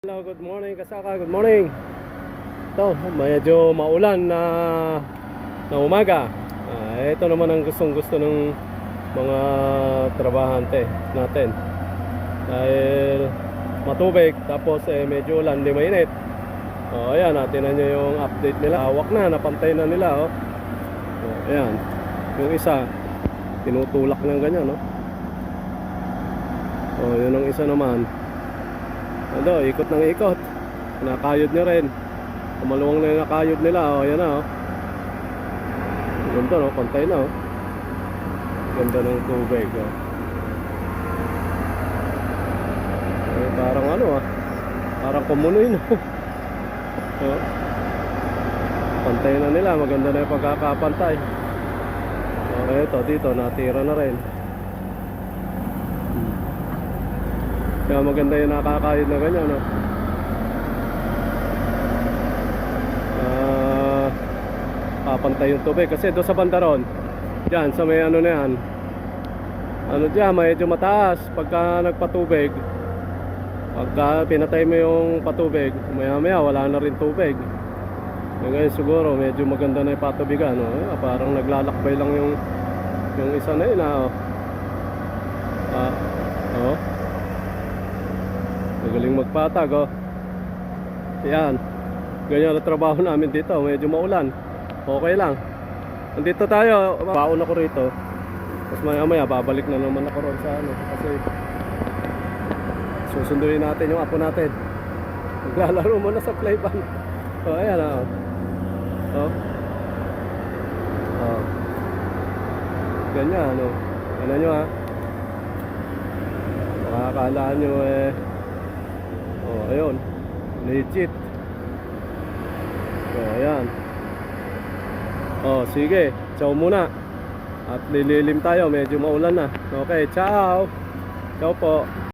Hello, good morning kasaka, good morning. Ito, medyo maulan na umaga. Ito naman ang gustong gusto ng mga trabahante natin. Dahil matubig, tapos medyo ulan, di mainit. Ayan, natin nyo yung update nila. Hawak na, napantay na nila. Ayan, yung isa, tinutulak ng ganyan. Yun ang isa naman. Ikot ng ikot. Nakayod nyo rin. Maluwang na yung nakayod nila. Ayan na. Ganda, pantay na. Ganda ng tubig. Parang parang kumunoy na. Pantay na nila. Maganda na yung pagkakapantay. Ito dito natira na rin. Kaya maganda yung nakakayod na ganyan. Papantay yung tubig. Kasi doon sa bandaron, dyan sa may na yan, dyan medyo mataas. Pagka nagpatubig, pagka pinatay mo yung patubig, maya maya wala na rin tubig. Ngayon siguro medyo maganda na yung patubigan. Parang naglalakbay lang yung isa na yun. Magaling magpatag. Yan. Ganyan ang trabaho namin dito. Medyo maulan. Okay lang. Nandito tayo. Baon ako rito. Tapos maya babalik na naman ako ron sa kasi susunduin natin yung apo natin. Naglalaro muna sa playban. Ayan ganyan ano nyo makakalaan nyo ayun, legit. Ayan. Sige, ciao muna. At lililim tayo, medyo maulan na. Okay, ciao. Ciao po.